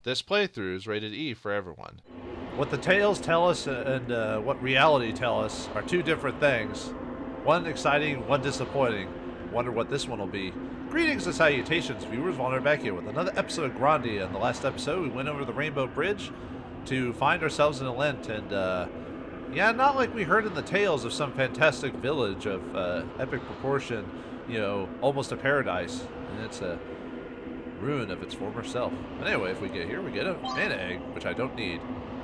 This playthrough is rated E for everyone. What the tales tell us and what reality tell us are two different things. One exciting, one disappointing. Wonder what this one will be. Greetings and salutations, viewers. Vauldemare back here with another episode of Grandia. In the last episode, we went over the Rainbow Bridge to find ourselves in Alent, and yeah, not like we heard in the tales of some fantastic village of epic proportion, you know, almost a paradise, and it's a ruin of its former self. But anyway, if we get here, we get a mana egg, which I don't need.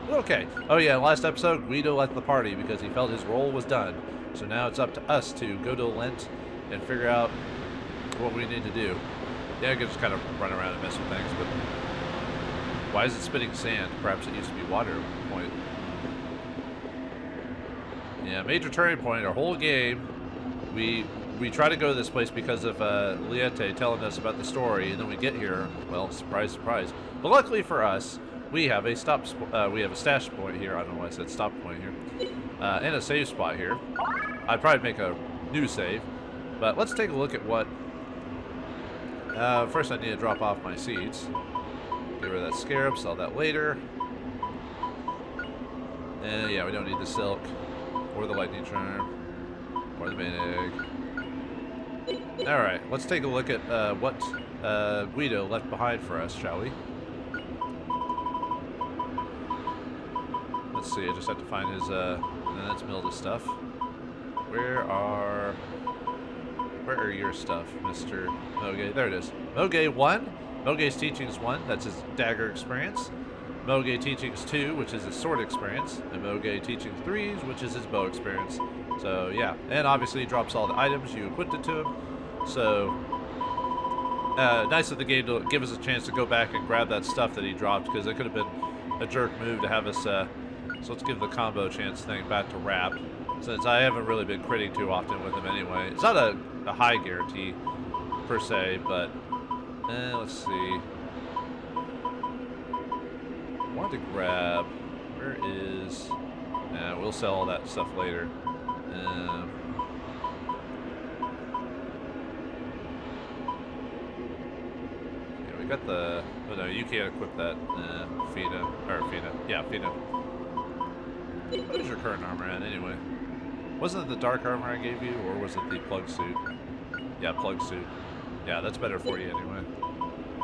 But okay. Oh yeah, last episode, Guido left the party because he felt his role was done. So now it's up to us to go to Alent and figure out what we need to do. Yeah, I could just kind of run around and mess with things, but why is it spitting sand? Perhaps it used to be water at one point. Yeah, major turning point. Our whole game, we try to go to this place because of Liete telling us about the story, and then we get here. Well, surprise, surprise. But luckily for us, we have a stash point here. I don't know why I said stop point here, and a save spot here. I'd probably make a new save, but let's take a look at what. First, I need to drop off my seeds. Get rid of that scarab. Sell that later. And yeah, we don't need the silk or the lightning charm or the main egg. All right, let's take a look at what Guido left behind for us, shall we? Let's see. I just have to find his. Let's mill this stuff. Where are your stuff, Mr. Moge? There it is. Moge 1. Moge's Teachings 1. That's his dagger experience. Moge Teachings 2, which is his sword experience. And Moge Teachings 3, which is his bow experience. So, yeah. And obviously, he drops all the items. You equipped it to him. So, nice of the game to give us a chance to go back and grab that stuff that he dropped, because it could have been a jerk move to have us. So, let's give the combo chance thing back to Rap, since I haven't really been critting too often with him anyway. It's not a high guarantee, per se, but let's see. I wanted to grab, where is, we'll sell all that stuff later. Yeah, we got the, oh no, you can't equip that, Fina. Yeah, Fina. What is your current armor at anyway? Wasn't it the dark armor I gave you, or was it the plug suit? Yeah, plug suit. Yeah, that's better for you anyway.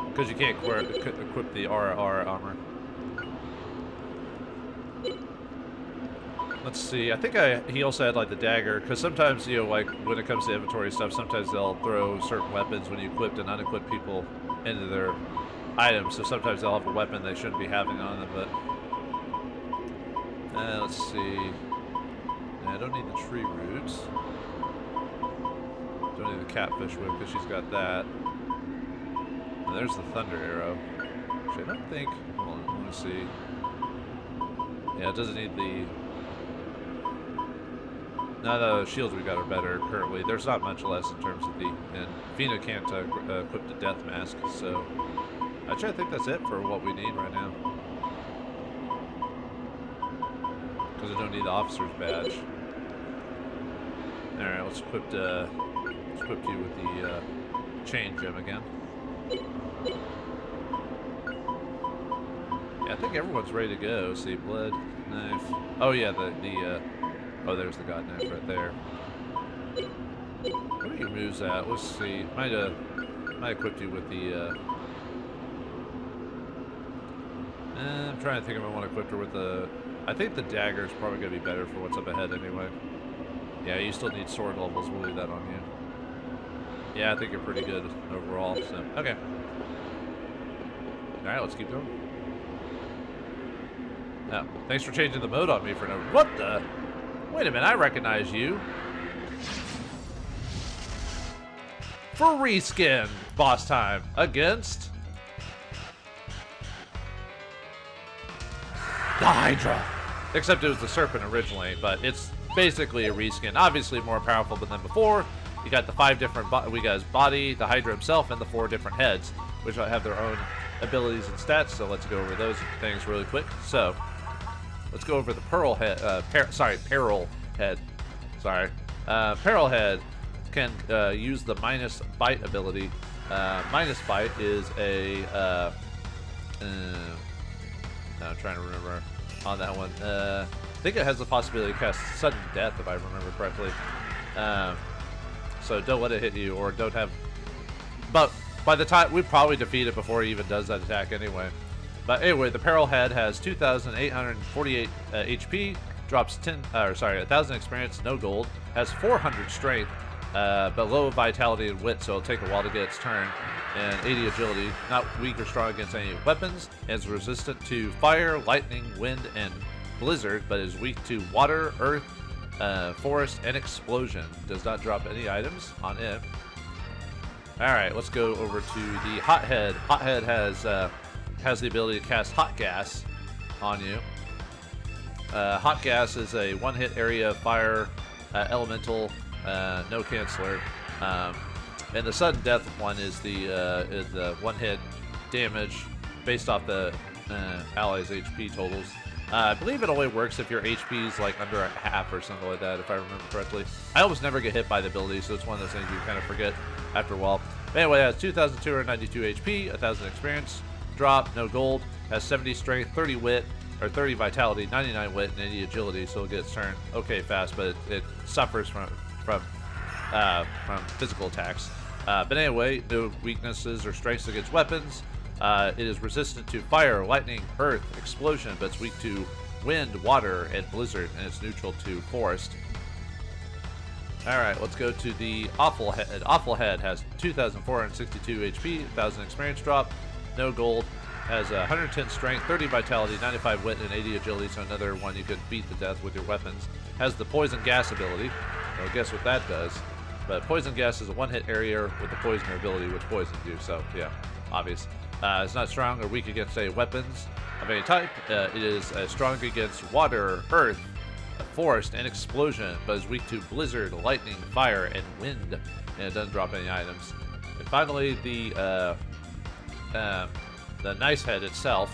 Because you can't equip the RR armor. Let's see. I think he also had like the dagger, because sometimes, you know, like when it comes to inventory stuff, sometimes they'll throw certain weapons when you equipped and unequipped people into their items. So sometimes they'll have a weapon they shouldn't be having on them. But let's see. I don't need the tree roots. Don't need the catfish whip because she's got that. And there's the thunder arrow. Which I don't think. Hold on, let me see. Yeah, it doesn't need the. Now the shields we got are better currently. There's not much less in terms of the. And Fina can't equip the death mask, so actually I think that's it for what we need right now. Because I don't need the officer's badge. Alright, let's equip you with the chain gem again. Yeah, I think everyone's ready to go. See, blood, knife. Oh yeah, oh, there's the god knife right there. What are your moves at? Let's see. Might equip you with the. I'm trying to think if I want to equip her with the. I think the dagger is probably going to be better for what's up ahead anyway. Yeah, you still need sword levels. We'll leave that on you. Yeah, I think you're pretty good overall. So okay. All right, let's keep going. Now, thanks for changing the mode on me for no. What the? Wait a minute, I recognize you. For reskin, boss time against the Hydra. Except it was the serpent originally, but it's basically a reskin. Obviously more powerful than before. You got the 5 different, we got his body, the Hydra himself, and the 4 different heads, which have their own abilities and stats. So let's go over those things really quick. So let's go over the Peril head. Peril head. Sorry, Peril head can use the minus bite ability. Minus bite is a I'm trying to remember on that one. I think it has the possibility to cast sudden death, if I remember correctly. So don't let it hit you, or don't have... But by the time... we probably defeat it before he even does that attack anyway. But anyway, the Peril Head has 2,848 HP, drops 1,000 experience, no gold, has 400 strength, but low vitality and wit, so it'll take a while to get its turn, and 80 agility, not weak or strong against any weapons, is resistant to fire, lightning, wind, and blizzard, but is weak to water, earth, forest, and explosion. Does not drop any items on it. Alright, let's go over to the Hothead. Hothead has the ability to cast Hot Gas on you. Hot Gas is a one-hit area fire elemental, no canceller. And the sudden death one is the one-hit damage based off the allies' HP totals. I believe it only works if your HP is like under a half or something like that, if I remember correctly. I almost never get hit by the ability, so it's one of those things you kind of forget after a while. But anyway, it has 2,292 HP, 1,000 experience, drop, no gold, has 70 strength, 30 wit, or 30 vitality, 99 wit, and 80 agility, so it'll get its turn okay fast, but it suffers from physical attacks. But anyway, no weaknesses or strengths against weapons. It is resistant to fire, lightning, earth, explosion, but it's weak to wind, water, and blizzard, and it's neutral to forest. Alright, let's go to the Awful Head. Awful Head has 2,462 HP, 1,000 experience drop, no gold, has 110 strength, 30 vitality, 95 wit, and 80 agility, so another one you could beat to death with your weapons. Has the Poison Gas ability. Well, guess what that does. But Poison Gas is a one-hit area with the Poisoner ability, which poisons you, so yeah, obvious. It's not strong or weak against any weapons of any type. It is strong against water, earth, forest, and explosion, but is weak to blizzard, lightning, fire, and wind, and it doesn't drop any items. And finally, the Nice Head itself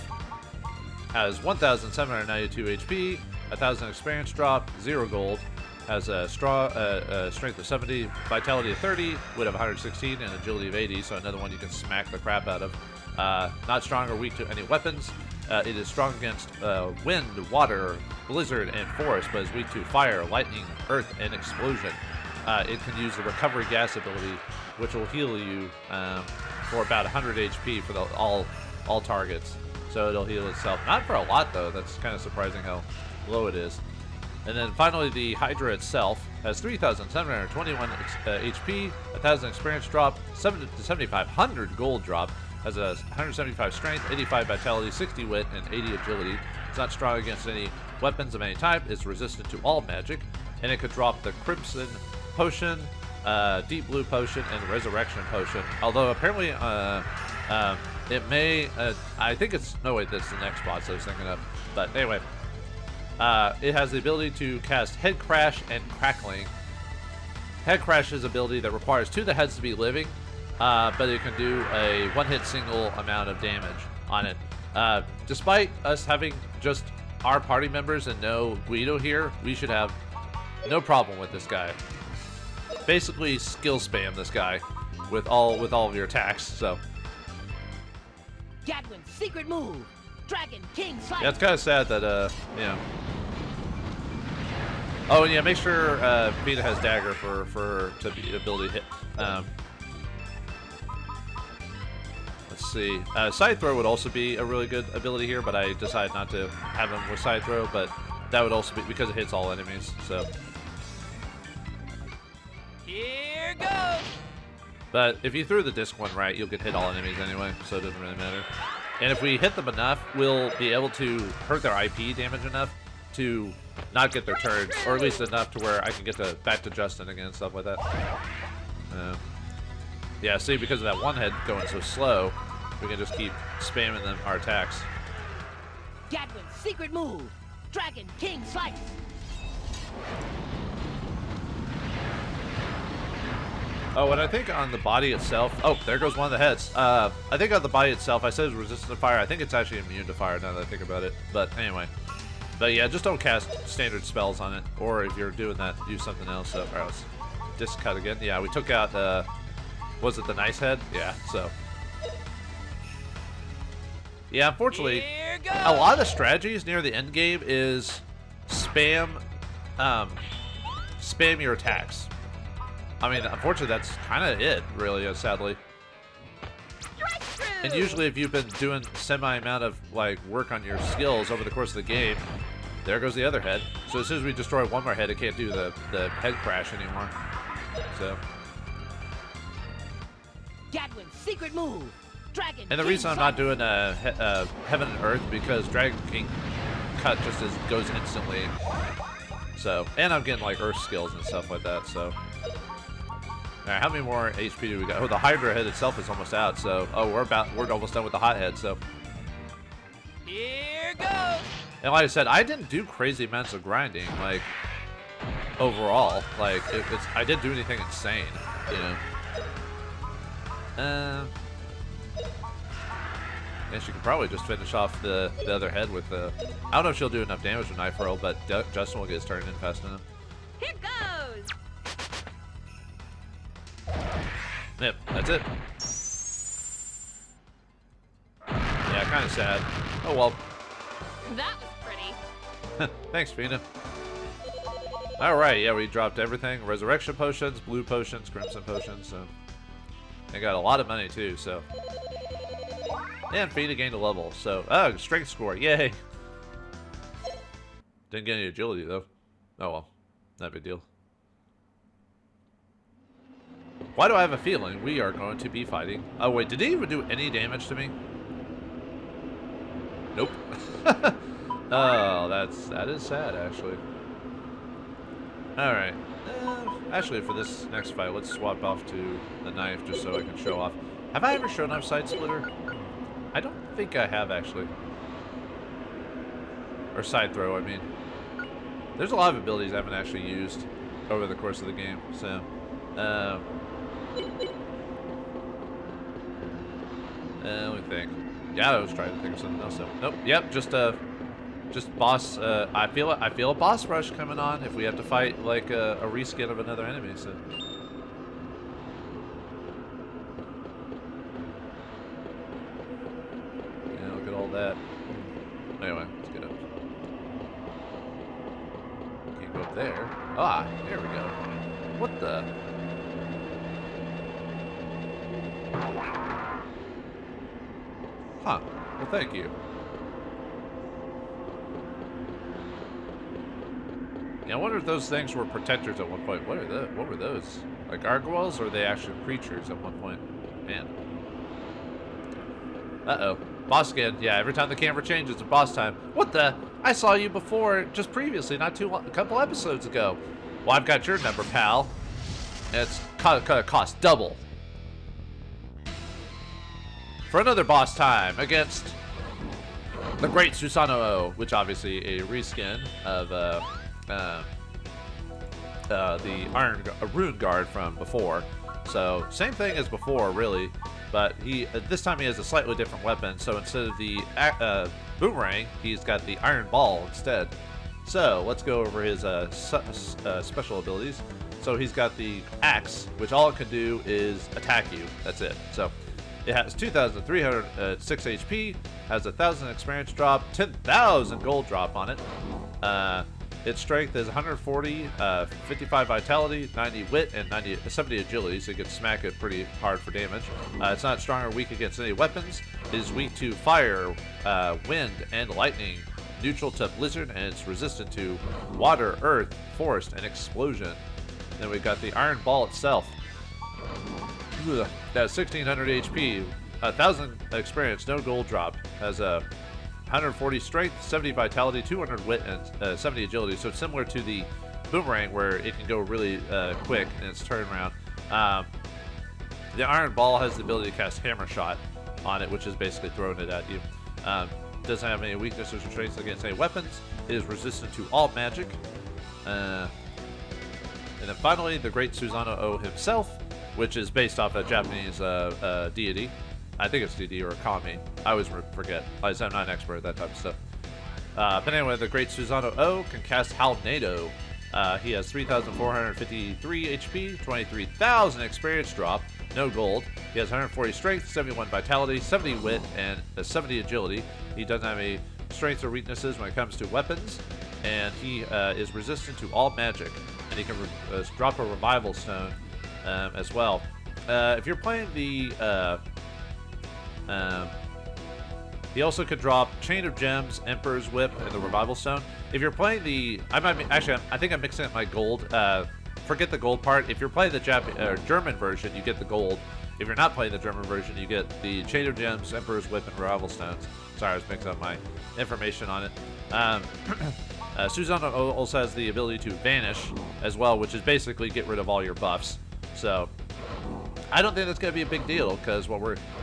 has 1,792 HP, 1,000 experience drop, 0 gold, has a strength of 70, vitality of 30, wit of 116, and agility of 80, so another one you can smack the crap out of. Not strong or weak to any weapons. It is strong against wind, water, blizzard, and forest, but is weak to fire, lightning, earth, and explosion. It can use the Recovery Gas ability, which will heal you for about 100 HP for all targets. So it'll heal itself. Not for a lot, though. That's kind of surprising how low it is. And then finally, the Hydra itself has 3,721 HP, 1,000 experience drop, 7,500 gold drop, has a 175 strength, 85 vitality, 60 wit, and 80 agility. It's not strong against any weapons of any type. It's resistant to all magic, and it could drop the Crimson Potion, Deep Blue Potion, and Resurrection Potion. Although apparently, it may. I think it's no wait. That's the next boss I was thinking of. But anyway. It has the ability to cast Head Crash and Crackling. Head Crash is an ability that requires 2 of the heads to be living, but it can do a one-hit single amount of damage on it. Despite us having just our party members and no Guido here, we should have no problem with this guy. Basically, skill spam this guy with all of your attacks. So. Gadwin's secret move. Dragon King Slice. Yeah, it's kind of sad that, you know. Oh, and yeah, make sure Vita has Dagger to be ability to hit. Let's see. Side Throw would also be a really good ability here, but I decided not to have him with Side Throw, but that would also be because it hits all enemies, so. Here goes. But if you threw the disc one right, you'll get hit all enemies anyway, so it doesn't really matter. And if we hit them enough, we'll be able to hurt their IP damage enough to not get their turns, or at least enough to where I can get back to Justin again, stuff like that. Yeah, see, because of that one head going so slow, we can just keep spamming them our attacks. Gadwin's secret move. Dragon King Slice. Oh, and I think on the body itself... Oh, there goes one of the heads. I think on the body itself, I said it's resistant to fire. I think it's actually immune to fire now that I think about it. But anyway. But yeah, just don't cast standard spells on it. Or if you're doing that, use something else. So, alright, let's disc cut again. Yeah, we took out... was it the Nice Head? Yeah, so... Yeah, unfortunately... Here goes. a lot of the strategies near the end game is spam your attacks. I mean, unfortunately, that's kind of it, really, sadly. And usually, if you've been doing semi amount of like work on your skills over the course of the game, there goes the other head. So as soon as we destroy one more head, it can't do the head crash anymore. So. Gadwin's secret move. Dragon And the King reason I'm not Slice. doing Heaven and Earth because Dragon King cut just goes instantly. So, and I'm getting like Earth skills and stuff like that. So, all right, how many more HP do we got? Oh, the Hydra head itself is almost out. So, oh, we're almost done with the hot head. So, Here goes. and like I said, I didn't do crazy amounts of grinding. Like overall, like I didn't do anything insane, you know. And she could probably just finish off the other head with the. I don't know if she'll do enough damage with Knife Roll, but Justin will get his turn in fast enough. Here goes. Yep, that's it. Yeah, kind of sad. Oh well. That was pretty. Thanks, Fina. All right, yeah, we dropped everything: resurrection potions, blue potions, crimson potions. So they got a lot of money too. So. And Fina gained a level, so strength score, yay! Didn't get any agility though. Oh well, not a big deal. Why do I have a feeling we are going to be fighting? Oh wait, did he even do any damage to me? Nope. Oh, that is sad actually. All right, actually for this next fight, let's swap off to the knife just so I can show off. Have I ever shown off Side Splitter? I don't think I have, actually. Or Side Throw, I mean. There's a lot of abilities I haven't actually used over the course of the game, so. Let me think. Yeah, I was trying to think of something else. So. Nope, yep, just boss. I feel a boss rush coming on if we have to fight, like, a reskin of another enemy, so. That. Anyway, let's get up. Can't go up there. Ah, there we go. What the? Huh. Well, thank you. Yeah, I wonder if those things were protectors at one point. What were those? Like gargoyles, or are they actually creatures at one point? Man. Uh-oh. Boss again. Yeah, every time the camera changes, it's boss time. What the? I saw you before, just previously, not a couple episodes ago. Well, I've got your number, pal. And it's cost double. For another boss time against the Great Susanoo, which obviously a reskin of the Rune Guard from before. So same thing as before, really. But this time he has a slightly different weapon. So instead of the boomerang, he's got the iron ball instead. So let's go over his special abilities. So he's got the axe, which all it can do is attack you. That's it. So it has 2,306 HP, has 1,000 experience drop, 10,000 gold drop on it. Its strength is 140, 55 vitality, 90 wit, and 70 agility, so you can smack it pretty hard for damage. It's not strong or weak against any weapons. It is weak to fire, wind, and lightning, neutral to blizzard, and it's resistant to water, earth, forest, and explosion. Then we've got the iron ball itself. That's 1,600 HP, 1,000 experience, no gold drop. Has a 140 strength, 70 vitality, 200 wit, and 70 agility. So it's similar to the boomerang where it can go really quick in its turnaround. The iron ball has the ability to cast hammer shot on it, which is basically throwing it at you. Doesn't have any weaknesses or strengths against any weapons. It is resistant to all magic. And then finally, the Great Susanoo himself, which is based off a Japanese deity. I think it's deity or kami. I always forget. I'm not an expert at that type of stuff. But anyway, the Great Susanoo can cast Halnado. He has 3,453 HP, 23,000 experience drop, no gold. He has 140 strength, 71 vitality, 70 wit, and 70 agility. He doesn't have any strengths or weaknesses when it comes to weapons, and he is resistant to all magic, and he can drop a revival stone as well. If you're playing the he also could drop Chain of Gems, Emperor's Whip, and the Revival Stone. If you're playing the... I think I'm mixing up my gold. Forget the gold part. If you're playing the German version, you get the gold. If you're not playing the German version, you get the Chain of Gems, Emperor's Whip, and Revival Stones. Sorry, I was mixing up my information on it. Suzanne also has the ability to Vanish as well, which is basically get rid of all your buffs. So... I don't think that's going to be a big deal, because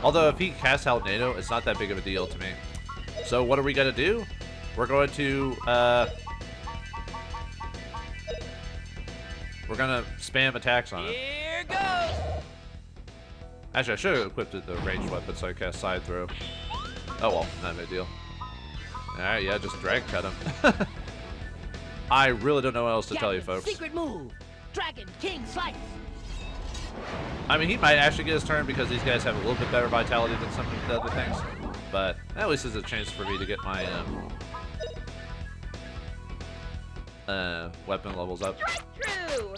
although if he casts Alent, it's not that big of a deal to me. So what are we going to do? We're going to, spam attacks on him. Here goes! Actually, I should have equipped the ranged weapon so I cast side throw. Oh well, not a big deal. Alright, yeah, just drag cut him. I really don't know what else to tell you, folks. Secret move, Dragon King Slice. I mean, he might actually get his turn because these guys have a little bit better vitality than some of the other things. But at least it's a chance for me to get my weapon levels up. True.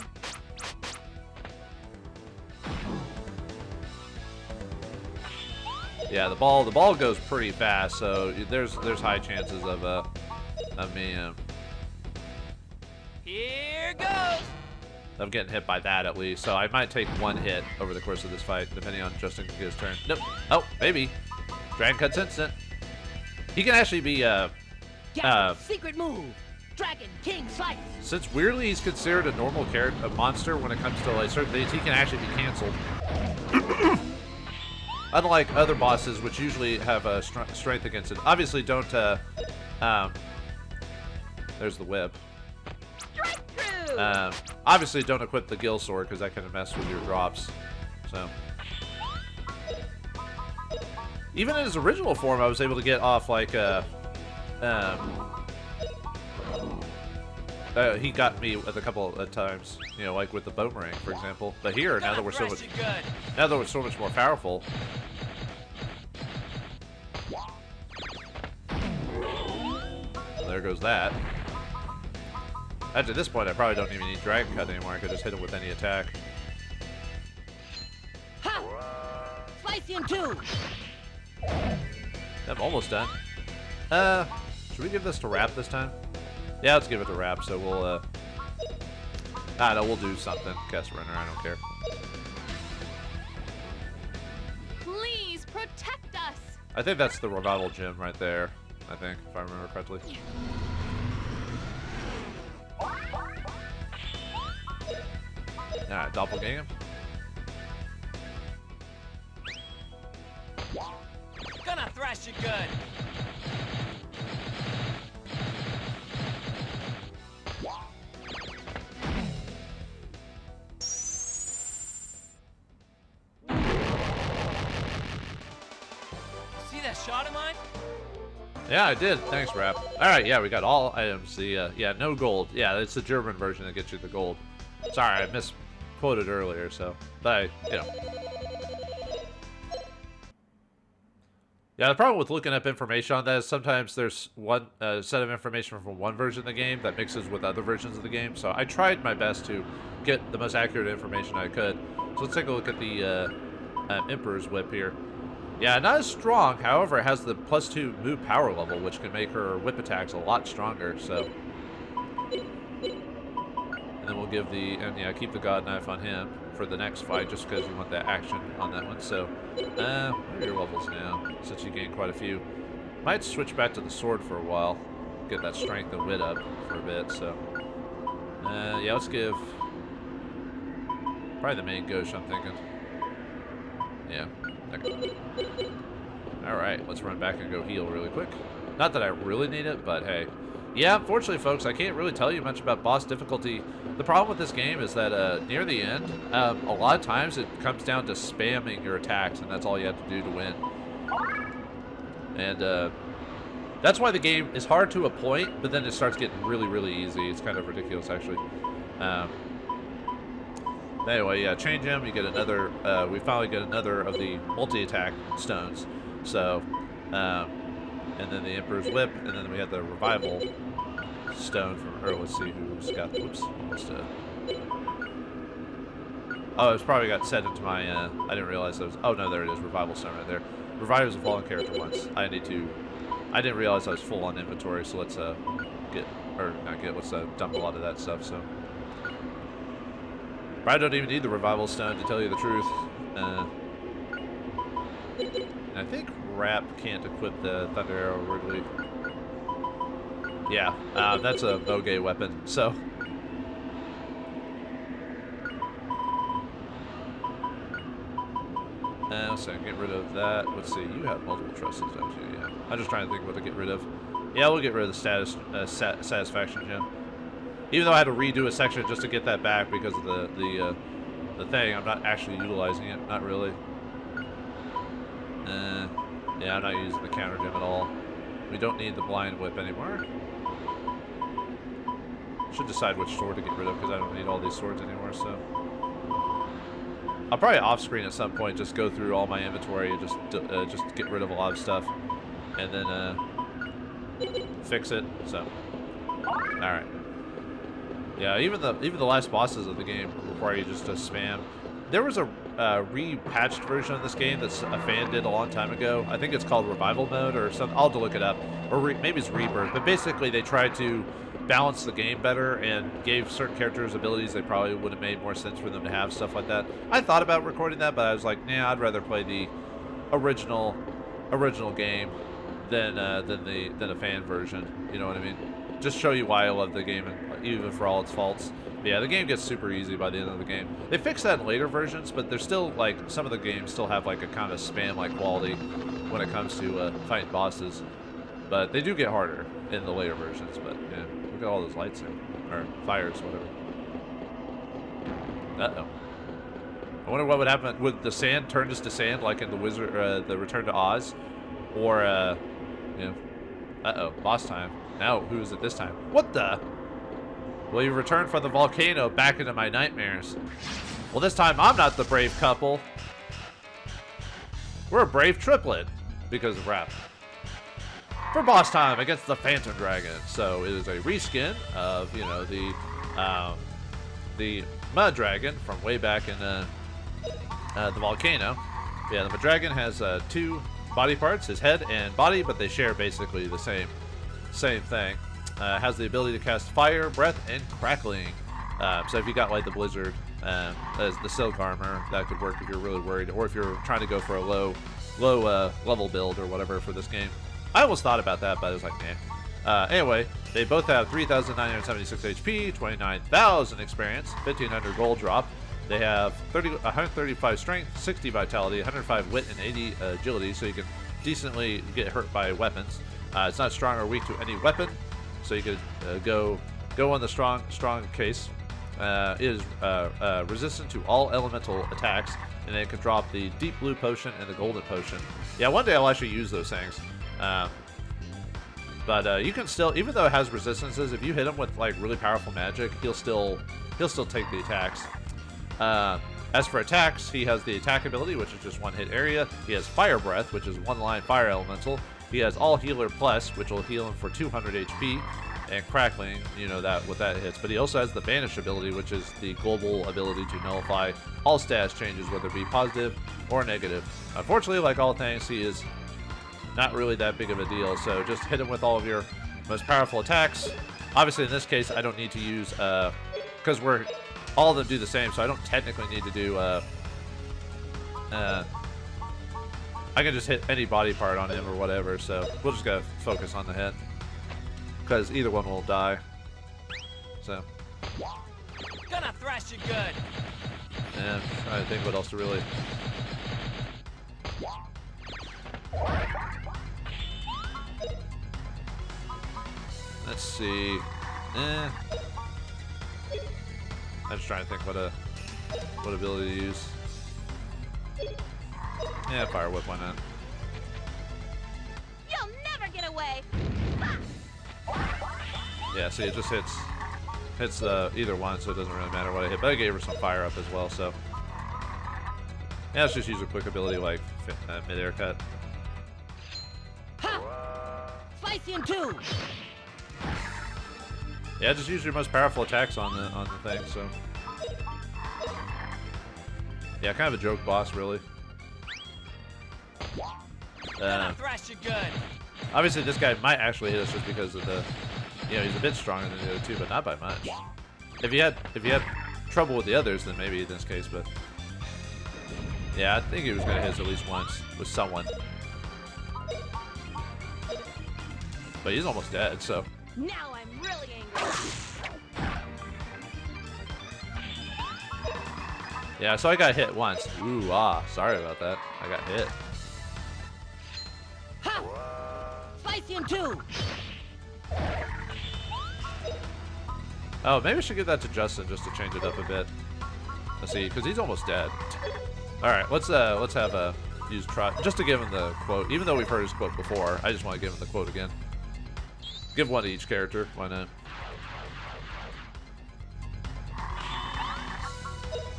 Yeah, the ball goes pretty fast, so there's high chances of me Here goes! of getting hit by that at least. So I might take one hit over the course of this fight, depending on Justin can get his turn. Nope. Oh, maybe. Dragon Cut's instant. He can actually be secret move, Dragon King Slice. since weirdly he's considered a normal character, a monster when it comes to like certain things, he can actually be canceled. Unlike other bosses, which usually have a strength against it. Obviously, don't. There's the whip. Obviously, don't equip the Gill Sword because that kind of mess with your drops. So, even in his original form, I was able to get off like he got me with a couple of times, you know, like with the boomerang, for example. But here, now that we're so much more powerful. There goes that. At this point, I probably don't even need Dragon Cut anymore. I could just hit him with any attack. Ha! Slice in two. I'm almost done. Should we give this to Rap this time? Yeah, let's give it to Rap. So we'll, no, we'll do something. Cast Runner, I don't care. Please protect us. I think that's the Revival Gem right there. I think, if I remember correctly. Alright, Doppelganger. Gonna thrash you good. See that shot of mine? Yeah, I did. Thanks, Rap. Alright, yeah, we got all items. The, yeah, no gold. Yeah, it's the German version that gets you the gold. Sorry, I misquoted earlier, so. But, you know. Yeah, the problem with looking up information on that is sometimes there's one set of information from one version of the game that mixes with other versions of the game. So I tried my best to get the most accurate information I could. So let's take a look at the Emperor's Whip here. Yeah, not as strong. However, it has the +2 move power level, which can make her whip attacks a lot stronger. So, and then we'll give keep the God Knife on him for the next fight, just because we want that action on that one. So, what are your levels now? Since you gained quite a few, might switch back to the sword for a while, get that strength and wit up for a bit. So, yeah, let's give probably the main Ghost. I'm thinking. Yeah. Okay. Alright, let's run back and go heal really quick. Not that I really need it, but hey. Yeah, unfortunately, folks, I can't really tell you much about boss difficulty. The problem with this game is that near the end, a lot of times it comes down to spamming your attacks, and that's all you have to do to win. And that's why the game is hard to a point, but then it starts getting really, really easy. It's kind of ridiculous, actually. Anyway, yeah, change him. You get another. We finally get another of the multi-attack stones. So, and then the Emperor's Whip, and then we had the Revival Stone from, or let's see who's got, whoops, almost, oh, it's probably got set into my, I didn't realize that was, oh no, there it is, Revival Stone right there. Revive was a fallen character once. I didn't realize I was full on inventory, so let's, let's dump a lot of that stuff, so. I don't even need the Revival Stone, to tell you the truth. And I think Rap can't equip the Thunder Arrow Wrigley. Yeah, that's a Boge weapon, so. So get rid of that. Let's see, you have multiple trusses, don't you? Yeah. I'm just trying to think what to get rid of. Yeah, we'll get rid of the satisfaction gem. Even though I had to redo a section just to get that back because of the thing, I'm not actually utilizing it. Not really. Yeah, I'm not using the counter gem at all. We don't need the blind whip anymore. Should decide which sword to get rid of because I don't need all these swords anymore. So I'll probably off screen at some point just go through all my inventory and just get rid of a lot of stuff, and then fix it. So all right. Yeah, even the last bosses of the game require you just to spam. There was a repatched version of this game that a fan did a long time ago. I think it's called Revival Mode or something. I'll have to look it up. Or maybe it's Rebirth. But basically, they tried to balance the game better and gave certain characters abilities they probably would have made more sense for them to have, stuff like that. I thought about recording that, but I was like, nah, I'd rather play the original game than a fan version. You know what I mean? Just show you why I love the game, and even for all its faults. But yeah, the game gets super easy by the end of the game. They fixed that in later versions, but there's still, like, some of the games still have, like, a kind of spam-like quality when it comes to fighting bosses. But they do get harder in the later versions, but, yeah, look at all those lights there. Or fires, whatever. Uh-oh. I wonder what would happen. Would the sand turn just to sand, like in the Return to Oz? Or, you know, uh-oh, boss time. Now, who is it this time? What the? Well, you returned from the volcano back into my nightmares. Well, this time I'm not the brave couple. We're a brave triplet because of Rap. For boss time against the Phantom Dragon. So it is a reskin of, you know, the Mud Dragon from way back in the volcano. Yeah, the Mud Dragon has two body parts, his head and body, but they share basically the same thing. Has the ability to cast fire, breath, and crackling. So if you got like the blizzard as the silk armor, that could work if you're really worried, or if you're trying to go for a low level build or whatever for this game. I almost thought about that, but I was like, nah. Anyway, they both have 3,976 HP, 29,000 experience, 1,500 gold drop. They have 135 strength, 60 vitality, 105 wit, and 80 agility, so you can decently get hurt by weapons. It's not strong or weak to any weapon, so you could go on the strong case. It is resistant to all elemental attacks, and then it can drop the deep blue potion and the golden potion. Yeah, one day I'll actually use those things. But you can still, even though it has resistances, if you hit him with like really powerful magic, he'll still take the attacks. As for attacks, he has the attack ability, which is just one hit area. He has Fire Breath, which is one line fire elemental. He has All Healer Plus, which will heal him for 200 HP, and Crackling, you know, that what that hits. But he also has the Banish ability, which is the global ability to nullify all status changes, whether it be positive or negative. Unfortunately, like all things, he is not really that big of a deal, so just hit him with all of your most powerful attacks. Obviously, in this case, I don't need to use, because all of them do the same, so I don't technically need to do, I can just hit any body part on him or whatever, so we'll just gotta focus on the head, because either one will die, so. Gonna thrash you good. Yeah, trying to think what else to really. Let's see. I'm just trying to think what ability to use. Yeah, Fire Whip, why not? You'll never get away. Yeah, see, it just hits either one, so it doesn't really matter what I hit. But I gave her some fire up as well, so yeah, let's just use a quick ability like mid-air cut. Spicy and two. Yeah, just use your most powerful attacks on the thing. So yeah, kind of a joke boss, really. Thrash you good. Obviously, this guy might actually hit us just because of the, he's a bit stronger than the other two, but not by much. If you had trouble with the others, then maybe in this case, but yeah, I think he was gonna hit us at least once with someone. But he's almost dead, so. Now I'm really angry. Yeah, so I got hit once. Ooh, sorry about that. I got hit. Ha! Spicy and two. Oh, maybe I should give that to Justin just to change it up a bit. Let's see, because he's almost dead. All right, let's have use Trot just to give him the quote. Even though we've heard his quote before, I just want to give him the quote again. Give one to each character. Why not?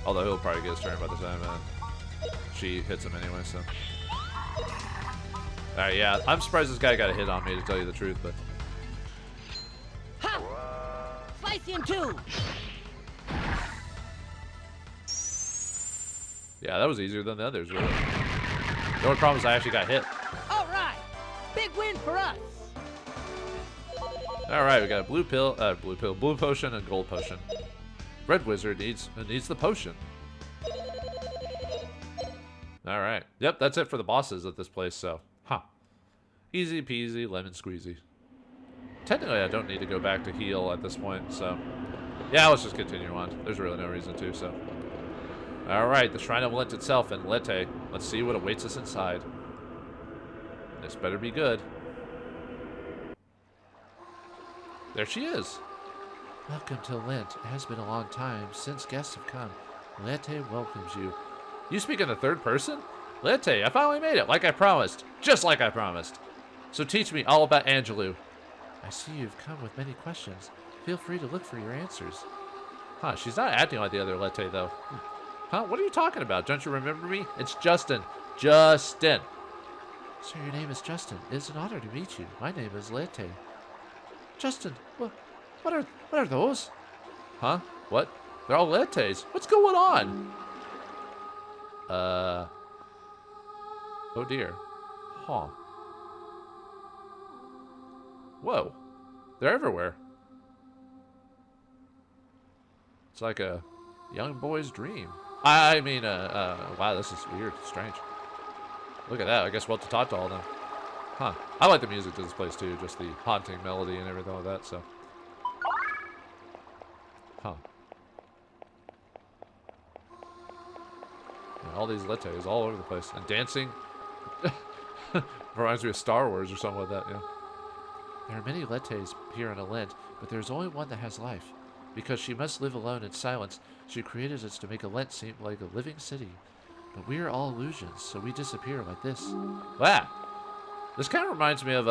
Although he'll probably get his turn by the time she hits him anyway. So. All right, yeah, I'm surprised this guy got a hit on me, to tell you the truth, but. Ha! Spicy and two. Yeah, that was easier than the others, really. The only problem is I actually got hit. All right. Big win for us. All right, we got a blue potion, and gold potion. Red wizard needs the potion. All right. Yep, that's it for the bosses at this place. So, easy peasy, lemon squeezy. Technically, I don't need to go back to heal at this point. So, yeah, let's just continue on. There's really no reason to. So, all right, the Shrine of Alent itself and Liete. Let's see what awaits us inside. This better be good. There she is. Welcome to Alent. It has been a long time since guests have come. Liete welcomes you. You speak in the third person? Liete, I finally made it, like I promised. Just like I promised. So teach me all about Angelou. I see you've come with many questions. Feel free to look for your answers. She's not acting like the other Liete, though. What are you talking about? Don't you remember me? It's Justin. Justin. So your name is Justin. It's an honor to meet you. My name is Liete. Justin, what are those? What? They're all Lietes. What's going on? Oh dear. Whoa. They're everywhere. It's like a young boy's dream. I mean, wow, this is weird, strange. Look at that. I guess we'll have to talk to all of them. I like the music to this place too, just the haunting melody and everything like that, so. Yeah, all these Lietes all over the place. And dancing. Reminds me of Star Wars or something like that, yeah. There are many Lietes here on Alent, but there's only one that has life. Because she must live alone in silence, she created us to make Alent seem like a living city. But we are all illusions, so we disappear like this. Wow! This kind of reminds me of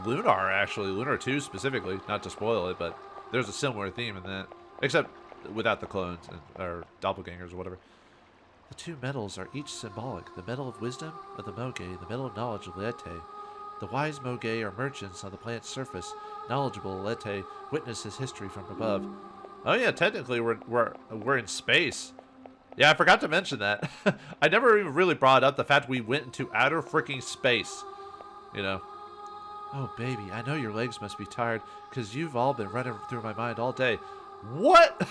Lunar, actually. Lunar 2 specifically. Not to spoil it, but there's a similar theme in that. Except without the clones, or doppelgangers or whatever. The two metals are each symbolic. The metal of wisdom of the Moge, the metal of knowledge of Liete. The wise Moge are merchants on the planet's surface. Knowledgeable Liete witnesses history from above. Oh yeah, technically we're in space. Yeah, I forgot to mention that. I never even really brought up the fact we went into outer freaking space. You know. Oh, baby, I know your legs must be tired, because you've all been running through my mind all day. What?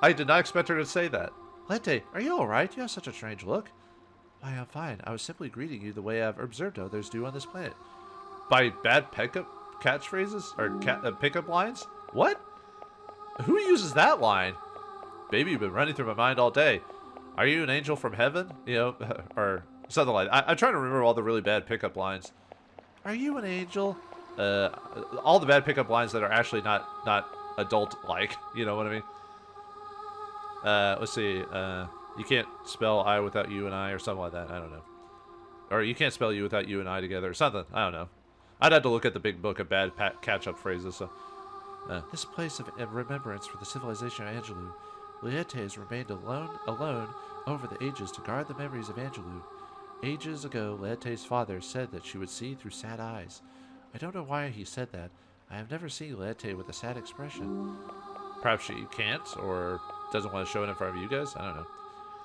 I did not expect her to say that. Liete, are you alright? You have such a strange look. Why, I'm fine. I was simply greeting you the way I've observed others do on this planet. By bad pickup catchphrases? Or pickup lines? What? Who uses that line? Baby, you've been running through my mind all day. Are you an angel from heaven? You know, or something like that. I'm trying to remember all the really bad pickup lines. Are you an angel? All the bad pickup lines that are actually not adult-like. You know what I mean? Let's see. You can't spell I without you and I or something like that. I don't know. Or you can't spell you without you and I together or something. I don't know. I'd have to look at the big book of bad catch-up phrases. So, this place of remembrance for the civilization of Angelou. Liete has remained alone over the ages to guard the memories of Angelou. Ages ago, Liete's father said that she would see through sad eyes. I don't know why he said that. I have never seen Liete with a sad expression. Perhaps she can't, or doesn't want to show it in front of you guys? I don't know.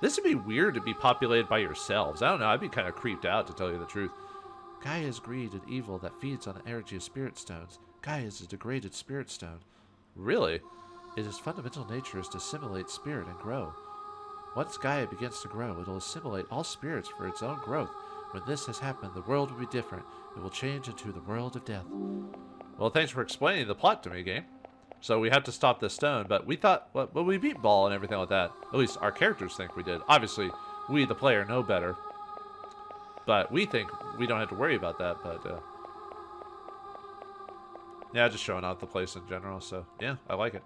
This would be weird to be populated by yourselves. I don't know, I'd be kind of creeped out, to tell you the truth. Gaia is greed and evil that feeds on the energy of spirit stones. Gaia is a degraded spirit stone. Really? Its fundamental nature is to assimilate spirit and grow. Once Gaia begins to grow, it will assimilate all spirits for its own growth. When this has happened, the world will be different. It will change into the world of death. Well, thanks for explaining the plot to me, game. So we have to stop this stone, but we thought, well, we beat Ball and everything like that. At least our characters think we did. Obviously, we, the player, know better. But we think we don't have to worry about that, but, yeah, just showing out the place in general, so, yeah, I like it.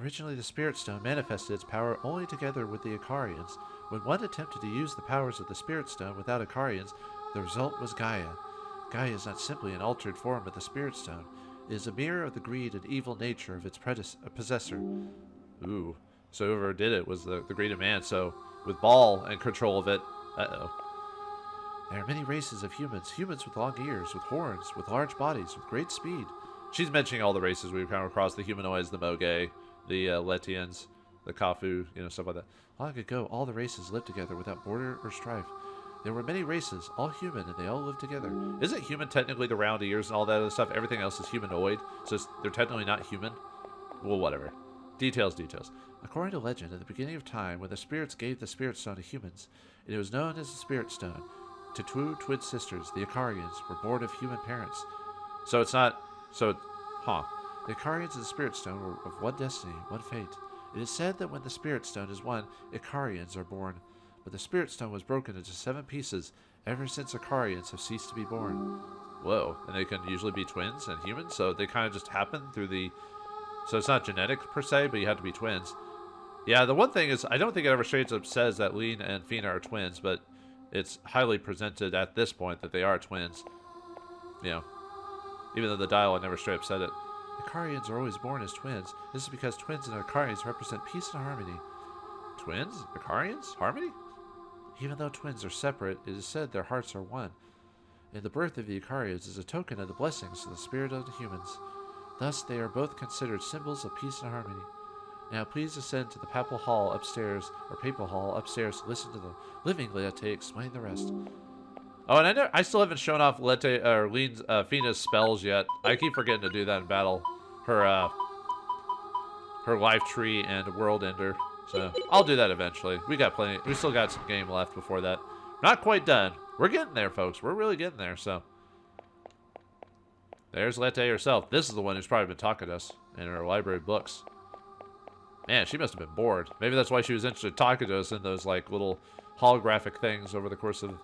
Originally, the Spirit Stone manifested its power only together with the Icarians. When one attempted to use the powers of the Spirit Stone without Icarians, the result was Gaia. Gaia is not simply an altered form of the Spirit Stone. It is a mirror of the greed and evil nature of its possessor. Ooh, so whoever did it was the greedy man, so with Ball and control of it, uh-oh. There are many races of humans. Humans with long ears, with horns, with large bodies, with great speed. She's mentioning all the races we've come across, the humanoids, the Moge, the Letians, the Kafu, stuff like that. Long ago, all the races lived together without border or strife. There were many races, all human, and they all lived together. Isn't human technically the round ears and all that other stuff? Everything else is humanoid, so they're technically not human? Well, whatever. Details. According to legend, at the beginning of time, when the spirits gave the Spirit Stone to humans, it was known as the Spirit Stone. To two twin sisters, the Icarians, were born of human parents. So it's not... The Icarians and the Spirit Stone were of one destiny, one fate. It is said that when the Spirit Stone is one, Icarians are born. But the Spirit Stone was broken into 7 pieces ever since Icarians have ceased to be born. Whoa, and they can usually be twins and humans, so they kind of just happen through the... So it's not genetic per se, but you have to be twins. Yeah, the one thing is, I don't think it ever straight up says that Lean and Fina are twins, but it's highly presented at this point that they are twins. Even though the dialogue never straight up said it. Icarians are always born as twins. This is because twins and Icarians represent peace and harmony. Twins? Icarians? Harmony? Even though twins are separate, it is said their hearts are one. And the birth of the Icarians is a token of the blessings of the spirit of the humans. Thus, they are both considered symbols of peace and harmony. Now, please ascend to the papal hall upstairs, or papal hall upstairs, to listen to the living Liete explain the rest. Oh, and I still haven't shown off Liete or Fina's spells yet. I keep forgetting to do that in battle. Her life tree and world ender. So I'll do that eventually. We got plenty. We still got some game left before that. Not quite done. We're getting there, folks. We're really getting there. So there's Liete herself. This is the one who's probably been talking to us in her library of books. Man, she must have been bored. Maybe that's why she was interested in talking to us in those like little holographic things over the course of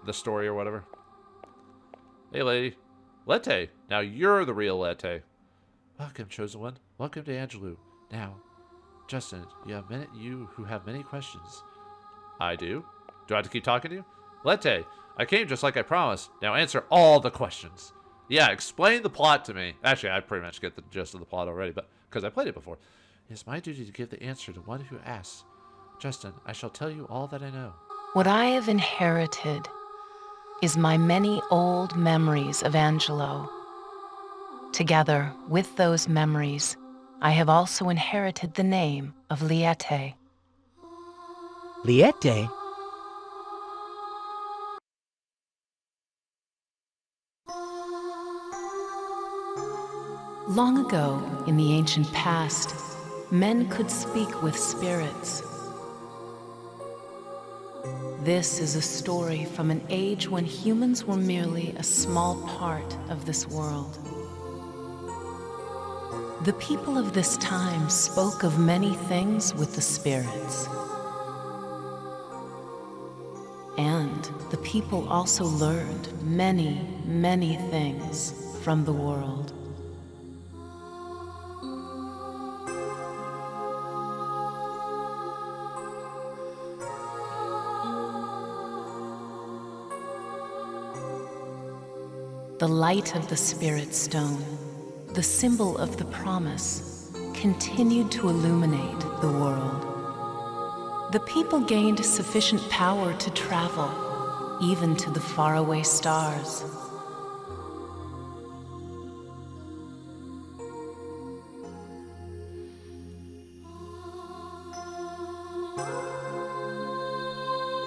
the story or whatever. Hey, lady. Liete. Now you're the real Liete. Welcome, chosen one. Welcome to Angelou. Now, Justin, you who have many questions. I do? Do I have to keep talking to you? Liete, I came just like I promised. Now answer all the questions. Yeah, explain the plot to me. Actually, I pretty much get the gist of the plot already, but because I played it before. It is my duty to give the answer to one who asks. Justin, I shall tell you all that I know. What I have inherited is my many old memories of Angelo. Together with those memories, I have also inherited the name of Liete. Liete? Long ago, in the ancient past, men could speak with spirits. This is a story from an age when humans were merely a small part of this world. The people of this time spoke of many things with the spirits. And the people also learned many, many things from the world. The light of the Spirit Stone, the symbol of the promise, continued to illuminate the world. The people gained sufficient power to travel, even to the faraway stars.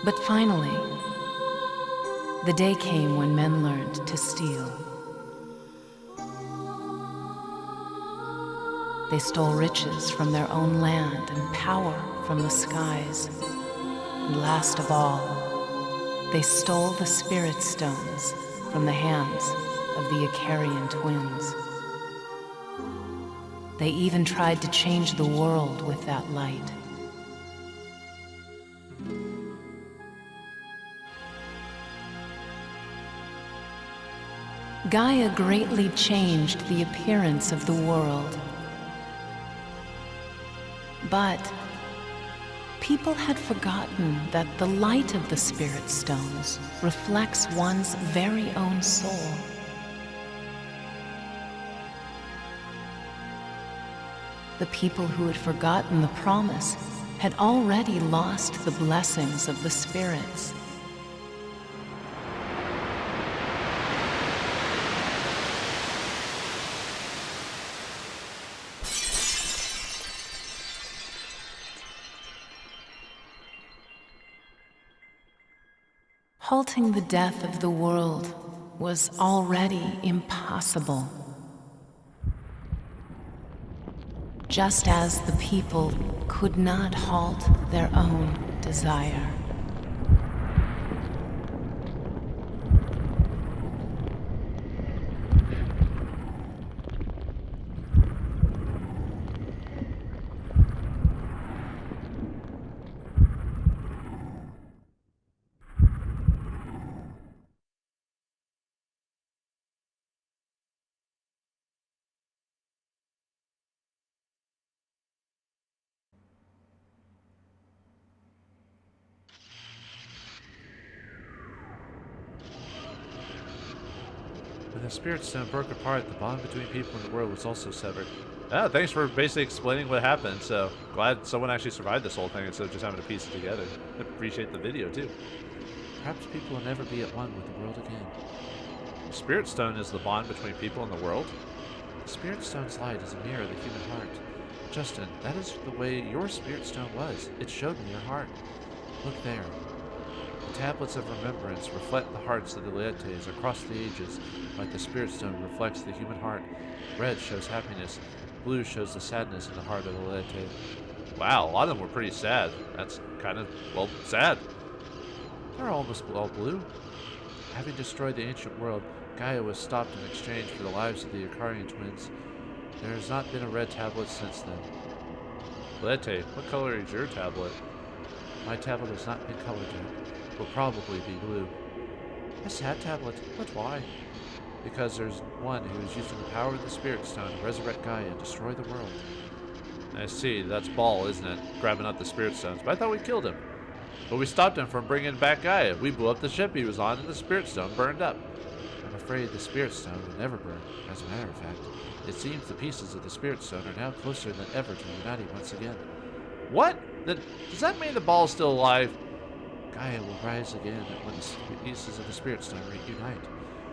But finally, the day came when men learned to steal. They stole riches from their own land and power from the skies. And last of all, they stole the spirit stones from the hands of the Icarian twins. They even tried to change the world with that light. Gaia greatly changed the appearance of the world. But people had forgotten that the light of the spirit stones reflects one's very own soul. The people who had forgotten the promise had already lost the blessings of the spirits. Halting the death of the world was already impossible. Just as the people could not halt their own desire. When the spirit stone broke apart, the bond between people and the world was also severed. Ah, thanks for basically explaining what happened. So glad someone actually survived this whole thing instead of just having to piece it together. I appreciate the video too. Perhaps people will never be at one with the world again. The spirit stone is the bond between people and the world. The spirit stone's light is a mirror of the human heart. Justin, that is the way your spirit stone was. It showed me your heart. Look there. The tablets of remembrance reflect the hearts of the Lietes across the ages, like the spirit stone reflects the human heart. Red shows happiness, blue shows the sadness in the heart of the Liete. Wow, a lot of them were pretty sad. That's kind of, well, sad. They're almost all blue. Having destroyed the ancient world, Gaia was stopped in exchange for the lives of the Icarian twins. There has not been a red tablet since then. Liete, what color is your tablet? My tablet has not been colored yet. Will probably be blue. A sad tablet, but why? Because there's one who is using the power of the Spirit Stone to resurrect Gaia and destroy the world. I see, that's Ball, isn't it? Grabbing up the Spirit Stones, but I thought we killed him. But we stopped him from bringing back Gaia. We blew up the ship he was on and the Spirit Stone burned up. I'm afraid the Spirit Stone will never burn. As a matter of fact, it seems the pieces of the Spirit Stone are now closer than ever to uniting once again. What? Then, does that mean the Ball is still alive? Gaia will rise again when the pieces of the Spirit Stone reunite.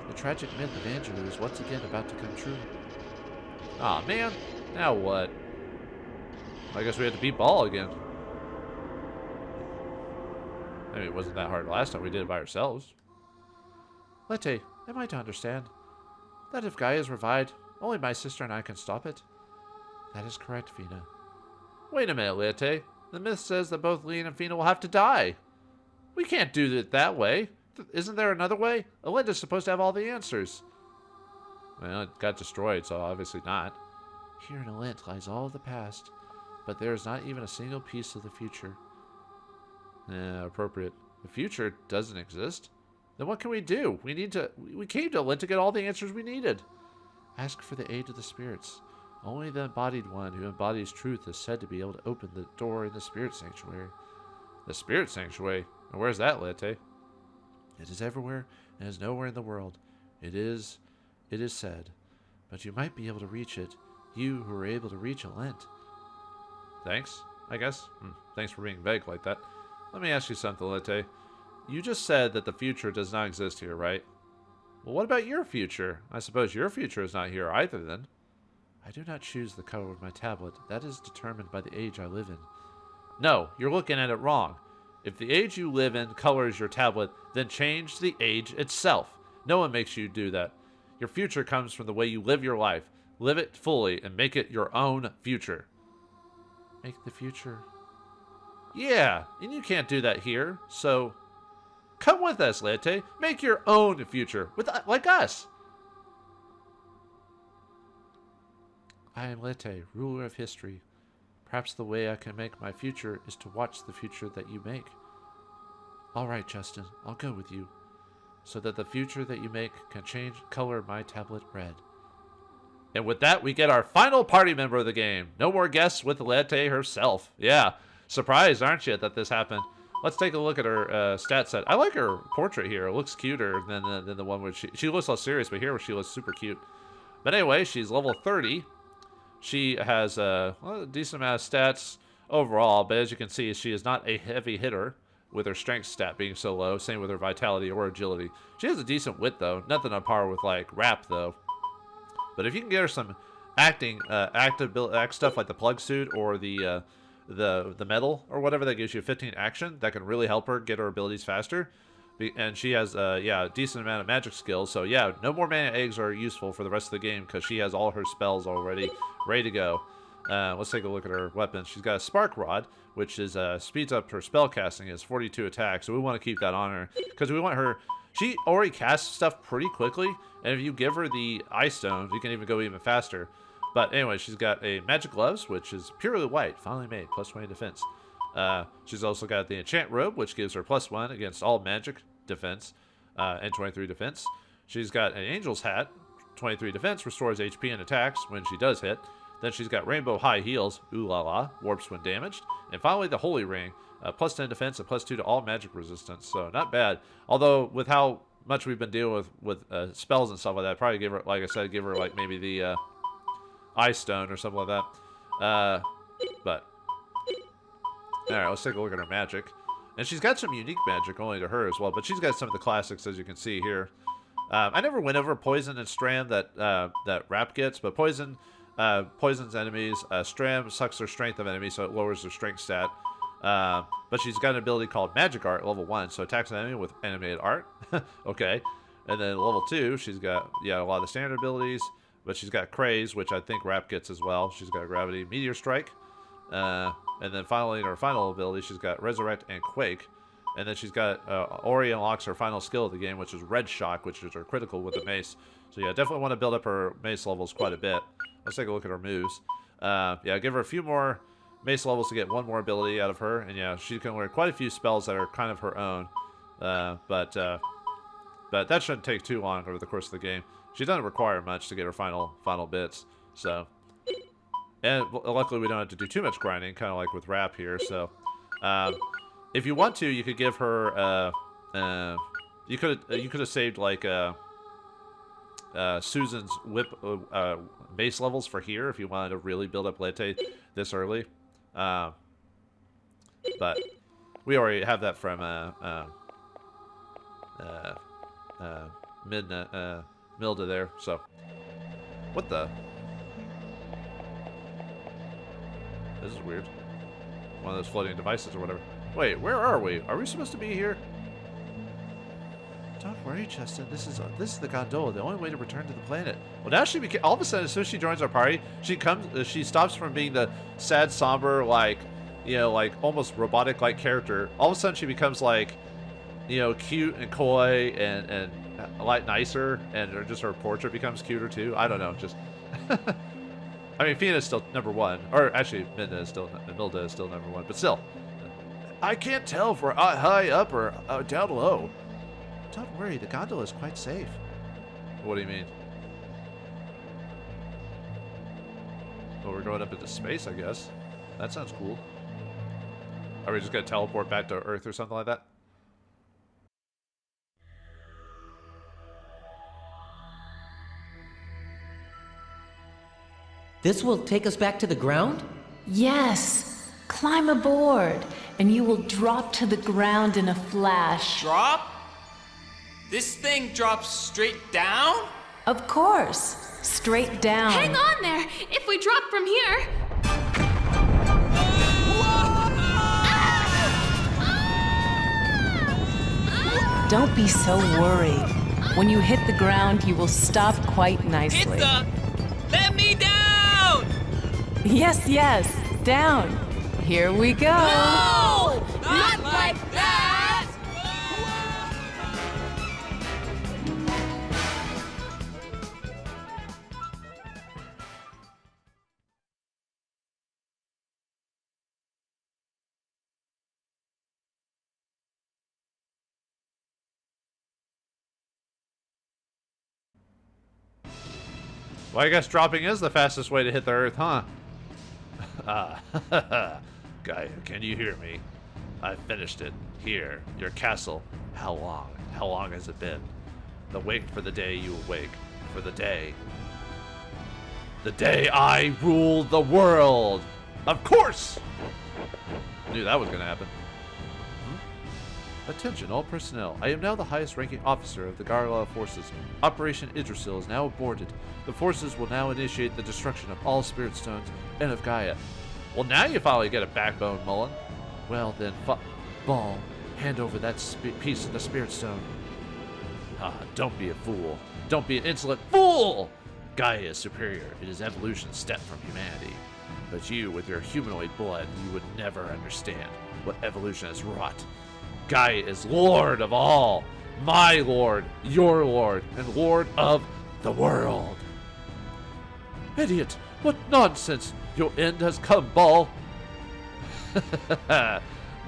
The tragic myth of Angelou is once again about to come true. Aw, man. Now what? I guess we had to beat Ball again. I mean, it wasn't that hard last time we did it by ourselves. Liete, am I to understand that if Gaia is revived, only my sister and I can stop it? That is correct, Fina. Wait a minute, Liete. The myth says that both Leon and Fina will have to die. We can't do it that way. Isn't there another way? Alent is supposed to have all the answers. Well, it got destroyed, so obviously not. Here in Alent lies all of the past, but there is not even a single piece of the future. Appropriate. The future doesn't exist. Then what can we do? We came to Alent to get all the answers we needed. Ask for the aid of the spirits. Only the embodied one who embodies truth is said to be able to open the door in the spirit sanctuary. The spirit sanctuary? And where's that, Liete? It is everywhere and is nowhere in the world. It is said. But you might be able to reach it. You who were able to reach Alent. Thanks. I guess. Thanks for being vague like that. Let me ask you something, Liete. You just said that the future does not exist here, right? Well, what about your future? I suppose your future is not here either, then. I do not choose the color of my tablet. That is determined by the age I live in. No, you're looking at it wrong. If the age you live in colors your tablet, then change the age itself. No one makes you do that. Your future comes from the way you live your life. Live it fully and make it your own future. Make the future... Yeah, and you can't do that here, so... Come with us, Liete. Make your own future, like us. I am Liete, ruler of history. Perhaps the way I can make my future is to watch the future that you make. All right, Justin, I'll go with you, so that the future that you make can change color my tablet red. And with that, we get our final party member of the game. No more guests with Liete herself. Yeah, surprised, aren't you, that this happened? Let's take a look at her stat set. I like her portrait here. It looks cuter than the one where she looks less serious, but here she looks super cute. But anyway, she's level 30. She has a decent amount of stats overall, but as you can see, she is not a heavy hitter with her strength stat being so low. Same with her vitality or agility. She has a decent wit, though. Nothing on par with, like, rap, though. But if you can get her some act stuff like the plug suit or the medal or whatever that gives you 15 action, that can really help her get her abilities faster. And she has a decent amount of magic skills, so yeah, no more mana eggs are useful for the rest of the game because she has all her spells already ready to go. Let's take a look at her weapons. She's got a spark rod, which is speeds up her spell casting. Is 42 attacks, so we want to keep that on her because we want her. She already casts stuff pretty quickly, and if you give her the ice stones, you can even go even faster. But anyway, she's got a magic gloves, which is purely white, finely made, plus 20 defense. She's also got the enchant robe, which gives her +1 against all magic defense and 23 defense. She's got an angel's hat, 23 defense, restores HP and attacks when she does hit. Then she's got rainbow high heels, ooh la la, warps when damaged. And finally the holy ring, +10 defense and +2 to all magic resistance. So not bad. Although with how much we've been dealing with spells and stuff like that, probably give her, like I said, give her like maybe the ice stone or something like that. But alright, let's take a look at her magic. And she's got some unique magic only to her as well, but she's got some of the classics, as you can see here. I never went over poison and Stram that Rap gets, but poison poisons enemies. Stram sucks their strength of enemies, so it lowers their strength stat. But she's got an ability called Magic Art, level 1, so attacks an enemy with animated art. Okay. And then level 2, she's got a lot of the standard abilities, but she's got Craze, which I think Rap gets as well. She's got Gravity, Meteor Strike. And then finally, in her final ability, she's got Resurrect and Quake. And then she's got Ori unlocks her final skill of the game, which is Red Shock, which is her critical with the mace. So yeah, definitely want to build up her mace levels quite a bit. Let's take a look at her moves. Yeah, give her a few more mace levels to get one more ability out of her. And yeah, she can learn quite a few spells that are kind of her own. But that shouldn't take too long over the course of the game. She doesn't require much to get her final bits. So, and luckily we don't have to do too much grinding, kind of like with Rap here. So, if you want to, you could give her. You could have saved like Susan's whip base levels for here if you wanted to really build up Liete this early. But we already have that from Milda there. So, what the? This is weird. One of those floating devices or whatever. Wait, where are we? Are we supposed to be here? Don't worry, Justin. This is the gondola. The only way to return to the planet. Well, now she all of a sudden, as soon as she joins our party, she stops from being the sad, somber, like, you know, like almost robotic-like character. All of a sudden, she becomes like, you know, cute and coy and a lot nicer, and just her portrait becomes cuter too. I don't know, just. I mean, Fina is still #1, or actually, Milda is still #1, but still. I can't tell if we're high up or down low. Don't worry, the gondola is quite safe. What do you mean? Well, we're going up into space, I guess. That sounds cool. Are we just gonna teleport back to Earth or something like that? This will take us back to the ground? Yes. Climb aboard, and you will drop to the ground in a flash. Drop? This thing drops straight down? Of course, straight down. Hang on there! If we drop from here... Don't be so worried. When you hit the ground, you will stop quite nicely. Let me down! Yes, yes, down. Here we go. No! Not like that! Well, I guess dropping is the fastest way to hit the Earth, huh? Gaia, can you hear me? I finished it. Here, your castle. How long? How long has it been? The wait for the day you awake. For the day. The day I rule the world! Of course! Knew that was gonna happen. Attention, all personnel. I am now the highest ranking officer of the Garla forces. Operation Idrisil is now aborted. The forces will now initiate the destruction of all spirit stones and of Gaia. Well, now you finally get a backbone, Mullen. Well then, Ball, hand over that piece of the spirit stone. Don't be a fool. Don't be an insolent fool! Gaia is superior. It is evolution's step from humanity. But you, with your humanoid blood, you would never understand what evolution has wrought. Gaia is Lord of all. My Lord, your Lord, and Lord of the world. Idiot! What nonsense! Your end has come, Ball!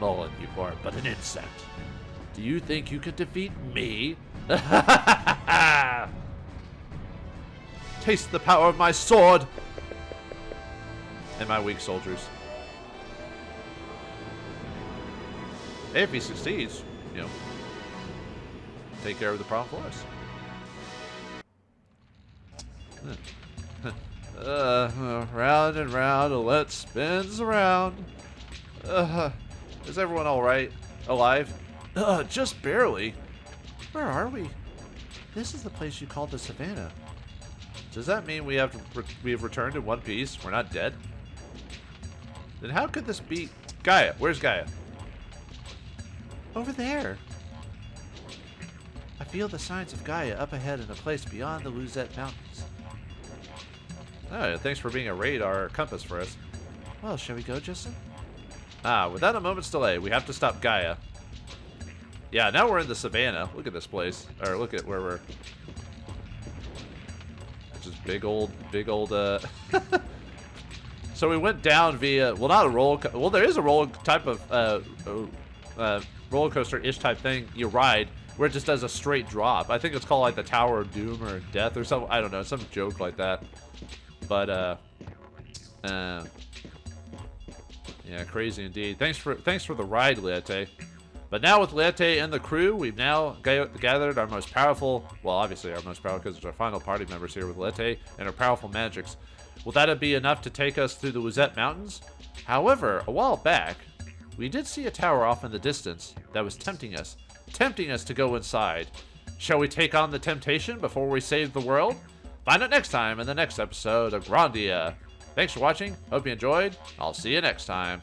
Mullen, you are but an insect. Do you think you can defeat me? Taste the power of my sword! And my weak soldiers. If he succeeds, you know, take care of the problem for us. Round and round, Alent spins around. Is everyone alright? Alive? Just barely. Where are we? This is the place you call the Savannah. Does that mean we have returned in one piece? We're not dead? Then how could this be? Gaia, where's Gaia? Over there. I feel the signs of Gaia up ahead in a place beyond the Liete Mountains. Oh, thanks for being a radar compass for us. Well, shall we go, Justin? Without a moment's delay, we have to stop Gaia. Yeah, now we're in the Savannah. Look at this place. Or look at where we're... Just big old... So we went down via... Well, not a roller... Well, there is a roller type of... roller coaster-ish type thing you ride where it just does a straight drop. I think it's called like the Tower of Doom or Death or something. I don't know, some joke like that. But yeah, crazy indeed. Thanks for the ride, Liete. But now with Liete and the crew, we've now gathered our most powerful, well, obviously our most powerful because it's our final party members here with Liete and our powerful magics. Will that be enough to take us through the Liete Mountains? However, a while back, we did see a tower off in the distance that was tempting us to go inside. Shall we take on the temptation before we save the world? Find out next time in the next episode of Grandia. Thanks for watching. Hope you enjoyed. I'll see you next time.